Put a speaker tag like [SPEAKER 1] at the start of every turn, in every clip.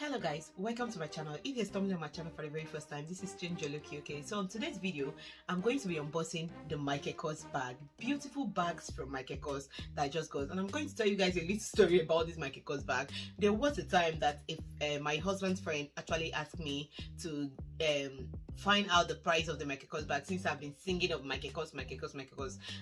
[SPEAKER 1] Hello guys, welcome to my channel. If you're stumbling on my channel for the very first time, this is Change Your Look. Okay, so on today's video I'm going to be unboxing the KORS bag. Beautiful bags from KORS that I just got, and I'm going to tell you guys a little story about this KORS bag. There was a time that if my husband's friend actually asked me to find out the price of the KORS bag, since I've been singing of KORS,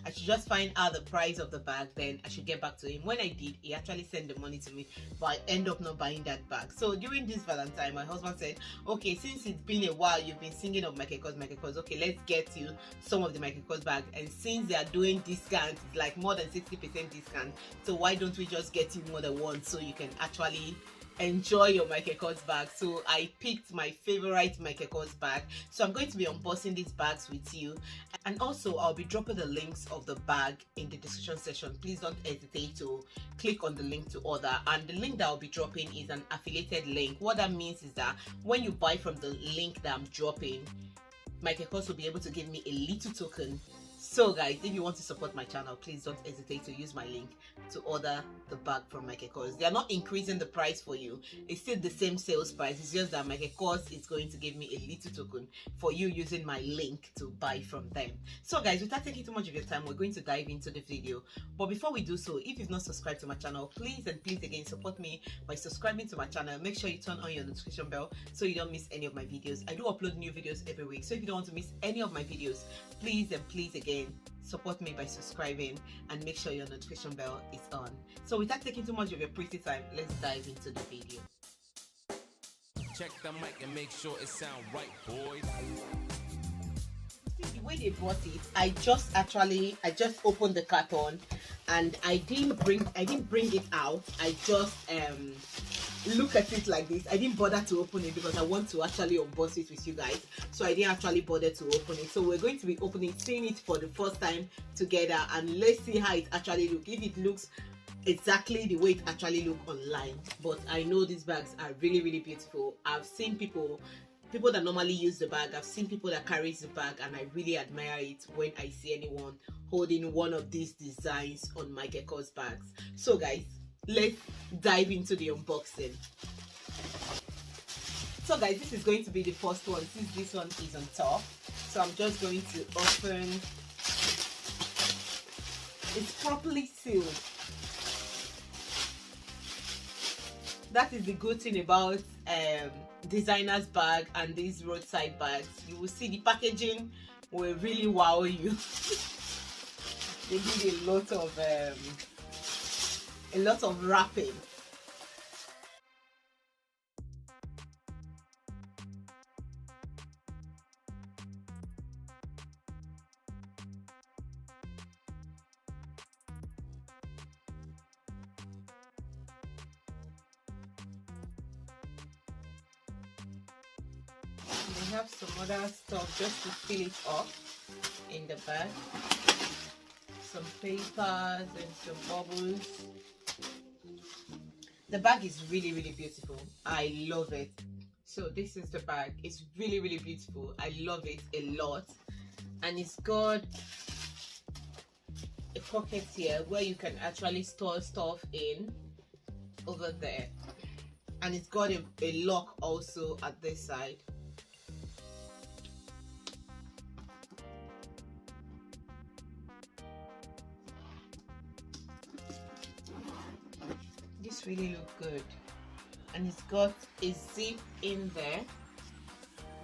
[SPEAKER 1] I should just find out the price of the bag, then I should get back to him. When I did, he actually sent the money to me, but I end up not buying that bag. So during this Valentine, my husband said, okay, since it's been a while you've been singing of KORS, okay, let's get you some of the KORS bag, and since they are doing discounts, it's like more than 60% discount, so why don't we just get you more than one so you can actually enjoy your KORS bag. So I picked my favorite KORS bag, so I'm going to be unboxing these bags with you, and also I'll be dropping the links of the bag in the description section. Please don't hesitate to click on the link to order, and the link that I'll be dropping is an affiliated link. What that means is that when you buy from the link that I'm dropping, KORS will be able to give me a little token. So guys, if you want to support my channel, please don't hesitate to use my link to order the bag from KORS. They are not increasing the price for you. It's still the same sales price. It's just that KORS is going to give me a little token for you using my link to buy from them. So guys, without taking too much of your time, we're going to dive into the video. But before we do so, if you've not subscribed to my channel, please again support me by subscribing to my channel. Make sure you turn on your notification bell so you don't miss any of my videos. I do upload new videos every week, so if you don't want to miss any of my videos, please again support me by subscribing and make sure your notification bell is on. So without taking too much of your pretty time, let's dive into the video.
[SPEAKER 2] Check the mic and make sure it sound right, boys.
[SPEAKER 1] The way they brought it, I just opened the carton, and I didn't bring it out. I just look at it like this. I didn't bother to open it because I want to actually unbox it with you guys, so I didn't actually bother to open it. So we're going to be seeing it for the first time together, and let's see how it actually looks. If it looks exactly the way it actually looks online. But I know these bags are really beautiful. I've seen people that normally use the bag. I've seen people that carries the bag, and I really admire it when I see anyone holding one of these designs on KORS bags. So guys, let's dive into the unboxing. So guys, this is going to be the first one, since this one is on top. So I'm just going to open. It's properly sealed. That is the good thing about designer's bag and these roadside bags. You will see the packaging will really wow you. They did a lot of wrapping. We have some other stuff just to fill it up in the bag. Some papers and some bubbles. The bag is really beautiful. I love it. So this is the bag. It's really beautiful. I love it a lot. And it's got a pocket here where you can actually store stuff in over there. And it's got a lock also at this side. This really look good, and it's got a zip in there.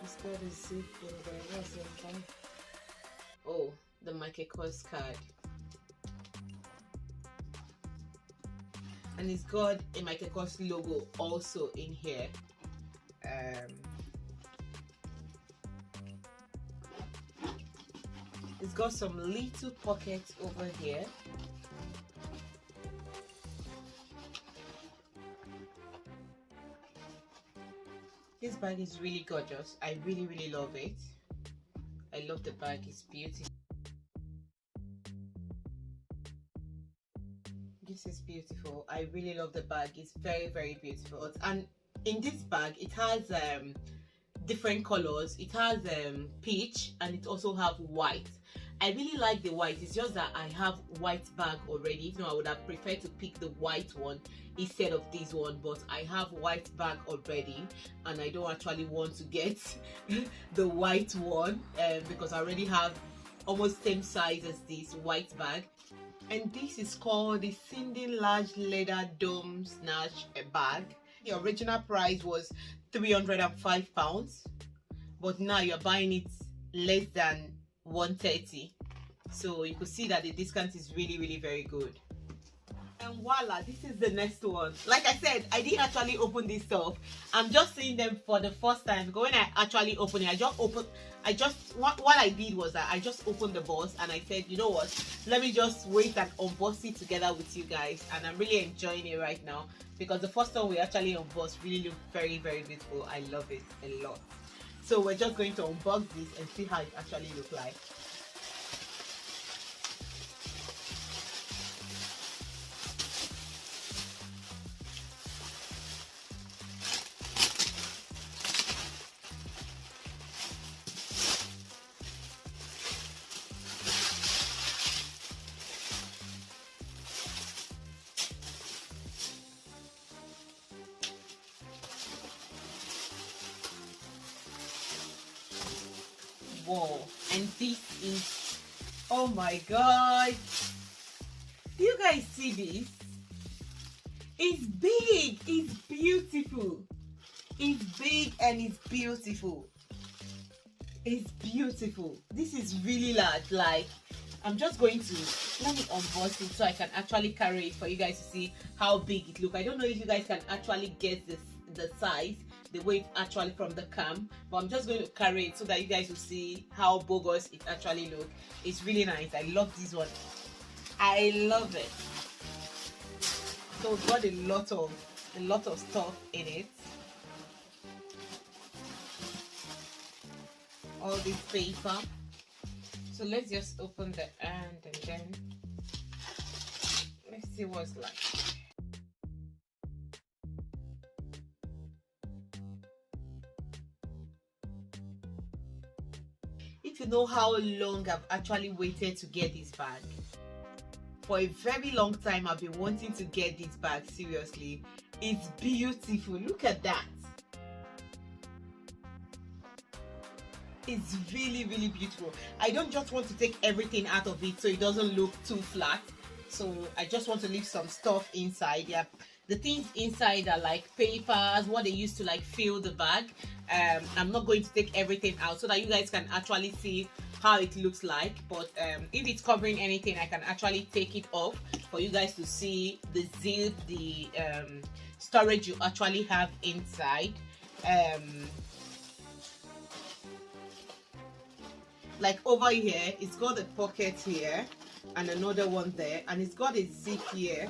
[SPEAKER 1] It's got a zip in there. What's in there? Oh, the KORS card, and it's got a KORS logo also in here. It's got some little pockets over here. This bag is really gorgeous. I really love it. I love the bag. It's beautiful. This is beautiful. I really love the bag. It's very beautiful. And in this bag, it has different colors. It has peach, and it also have white. I really like the white. It's just that I have white bag already. If not, I would have preferred to pick the white one instead of this one, but I have white bag already and I don't actually want to get the white one because I already have almost same size as this white bag. And this is called the Cindy Large Leather Dome Snatch Bag. The original price was £305, but now you're buying it less than 130, so you could see that the discount is really very good. And voila, this is the next one. Like I said, I didn't actually open this stuff. I'm just seeing them for the first time. But when I actually open it, what I did was that I just opened the box and I said, you know what, let me just wait and unbox it together with you guys. And I'm really enjoying it right now because the first one we actually unboxed really looked very beautiful. I love it a lot. So we're just going to unbox this and see how it actually looks like. Whoa, and this is, oh my god, do you guys see this? It's big, it's beautiful, it's big and it's beautiful. It's beautiful. This is really large. Like, I'm just going to, let me unbox it so I can actually carry it for you guys to see how big it looks. I don't know if you guys can actually get this, the size, the way it actually from the cam, but I'm just going to carry it so that you guys will see how bogus it actually looks. It's really nice. I love this one. I love it. So it's got a lot of stuff in it. All this paper. So let's just open the end and then let's see what's like. If you know how long I've actually waited to get this bag, for a very long time I've been wanting to get this bag. Seriously, it's beautiful. Look at that. It's really beautiful. I don't just want to take everything out of it so it doesn't look too flat, so I just want to leave some stuff inside. Yeah, the things inside are like papers, what they used to like fill the bag. I'm not going to take everything out so that you guys can actually see how it looks like, but if it's covering anything, I can actually take it off for you guys to see the zip, the storage you actually have inside. Like over here, it's got a pocket here and another one there, and it's got a zip here.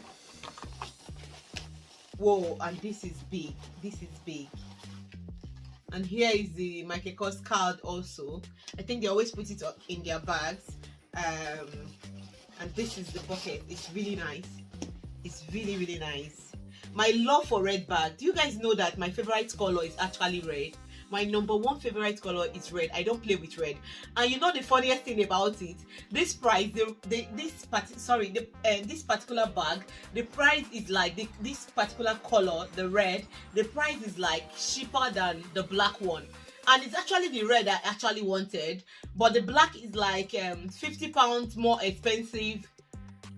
[SPEAKER 1] Whoa, and this is big. This is big. And here is the Michael Kors card also. I think they always put it in their bags. And this is the pocket. It's really nice. It's really nice. My love for red bag. Do you guys know that my favorite color is actually red? My number one favorite color is red. I don't play with red. And you know the funniest thing about it, this price, this particular bag, the price is like this particular color, the red, the price is like cheaper than the black one. And it's actually the red I actually wanted, but the black is like £50 more expensive,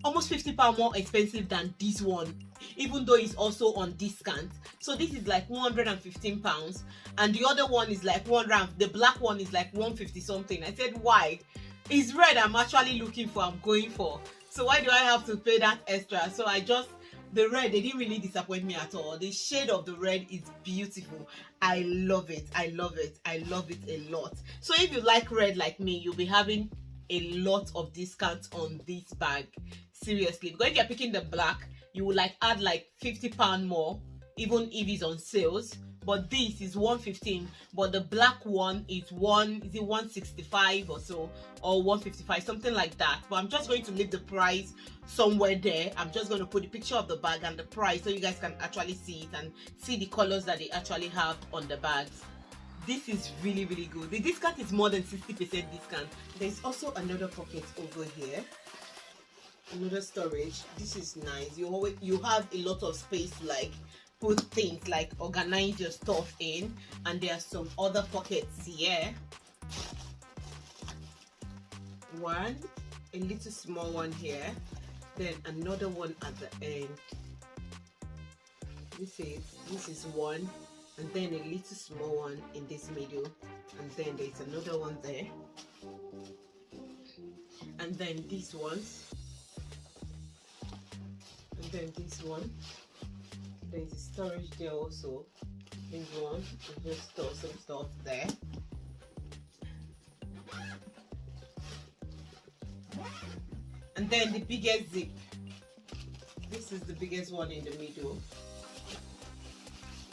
[SPEAKER 1] almost £50 more expensive than this one, even though it's also on discount. So this is like £115 and the other one is like the black one is like 150 something. I said, why? It's red I'm actually looking for, I'm going for, so why do I have to pay that extra? So the red, they didn't really disappoint me at all. The shade of the red is beautiful. I love it. I love it. I love it a lot. So if you like red like me, you'll be having a lot of discounts on this bag. Seriously, because if you're picking the black, you will like add like £50 more, even if it's on sales. But this is 115, but the black one is 165 or so, or 155, something like that. But I'm just going to leave the price somewhere there. I'm just going to put the picture of the bag and the price so you guys can actually see it and see the colors that they actually have on the bags. This is really good. The discount is more than 60% discount. There's also another pocket over here, another storage. This is nice. You have a lot of space to like put things, like organize your stuff in. And there are some other pockets here. One, a little small one here, then another one at the end. This is one, and then a little small one in this middle, and then there's another one there, and then these ones, and then this one. There's a storage there also. This one, you just store some stuff there. And then the biggest zip. This is the biggest one in the middle.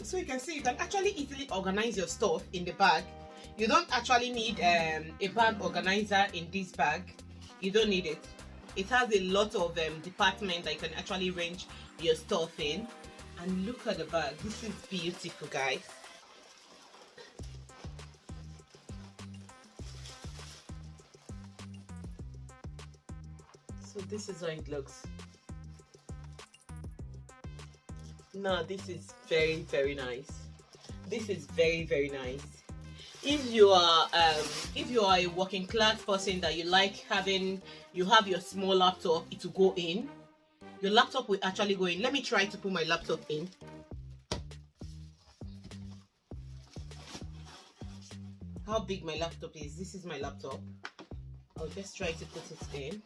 [SPEAKER 1] So you can see you can actually easily organize your stuff in the bag. You don't actually need a bag organizer in this bag. You don't need it. It has a lot of departments that you can actually arrange your stuff in. And look at the bag. This is beautiful, guys. So this is how it looks. Now this is very nice. This is very nice. If you are a working class person that you like having, you have your small laptop to go in, your laptop will actually go in. Let me try to put my laptop in. How big my laptop is. This is my laptop. I'll just try to put it in.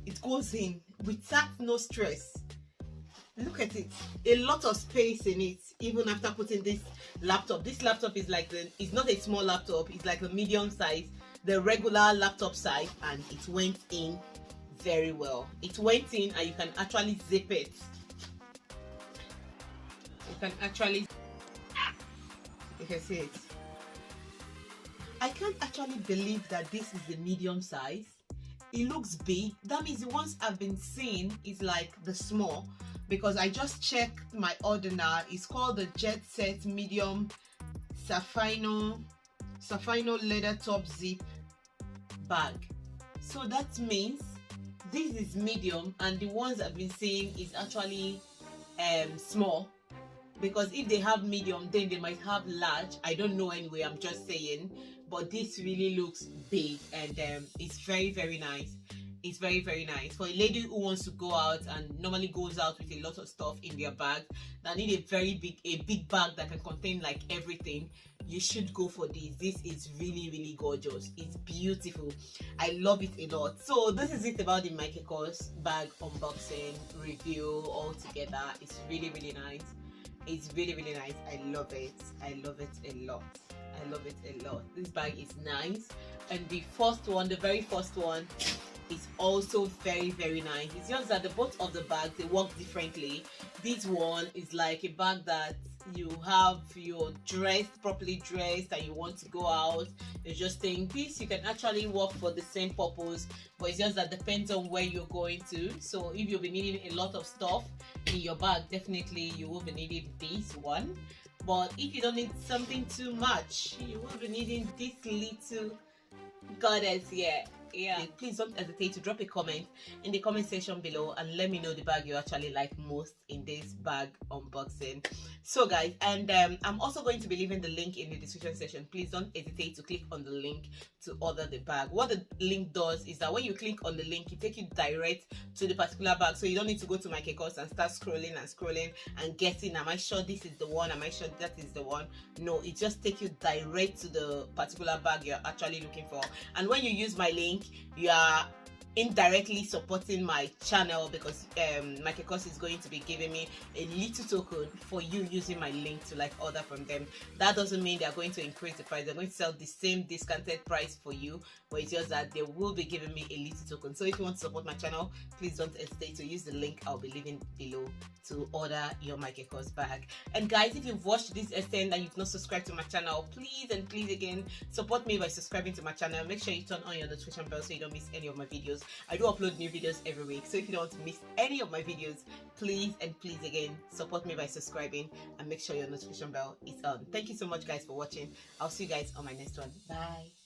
[SPEAKER 1] It goes in without no stress. Look at it, a lot of space in it. Even after putting this laptop is like it's not a small laptop, it's like a medium size, the regular laptop size, and it went in very well. It went in, and you can actually zip it. You can see it. I can't actually believe that this is the medium size. It looks big. That means the ones I've been seeing is like the small, because I just checked my order now. It's called the Jet Set Medium Saffiano leather top zip bag. So that means this is medium, and the ones I've been seeing is actually small, because if they have medium then they might have large. I don't know anyway, I'm just saying, but this really looks big, and it's very nice. It's very nice for a lady who wants to go out and normally goes out with a lot of stuff in their bag, that need a big bag that can contain like everything. You should go for this. This is really gorgeous. It's beautiful. I love it a lot. So this is it about the KORS bag unboxing review all together. It's really nice. It's really nice. I love it a lot. I love it a lot. This bag is nice, and the very first one is also very nice. It's just that the both of the bags, they work differently. This one is like a bag that you have, you're properly dressed and you want to go out. You just think this, you can actually work for the same purpose, but it's just that depends on where you're going to. So if you'll be needing a lot of stuff in your bag, definitely you will be needing this one. But if you don't need something too much, you will be needing this little goddess here. Yeah, please don't hesitate to drop a comment in the comment section below and let me know the bag you actually like most in this bag unboxing. So guys, and I'm also going to be leaving the link in the description section. Please don't hesitate to click on the link to order the bag. What the link does is that when you click on the link, it takes you direct to the particular bag, so you don't need to go to KORS and start scrolling and guessing, am I sure this is the one, am I sure that is the one? No, it just takes you direct to the particular bag you're actually looking for. And when you use my link, you are indirectly supporting my channel, because KORS is going to be giving me a little token for you using my link to like order from them. That doesn't mean they're going to increase the price. They're going to sell the same discounted price for you, but it's just that they will be giving me a little token. So if you want to support my channel, please don't hesitate to use the link I'll be leaving below to order your KORS bag. And guys, if you've watched this extent and you've not subscribed to my channel, please again support me by subscribing to my channel. Make sure you turn on your notification bell so you don't miss any of my videos. I do upload new videos every week, so if you don't want to miss any of my videos, please again support me by subscribing and make sure your notification bell is on. Thank you so much guys for watching. I'll see you guys on my next one. Bye.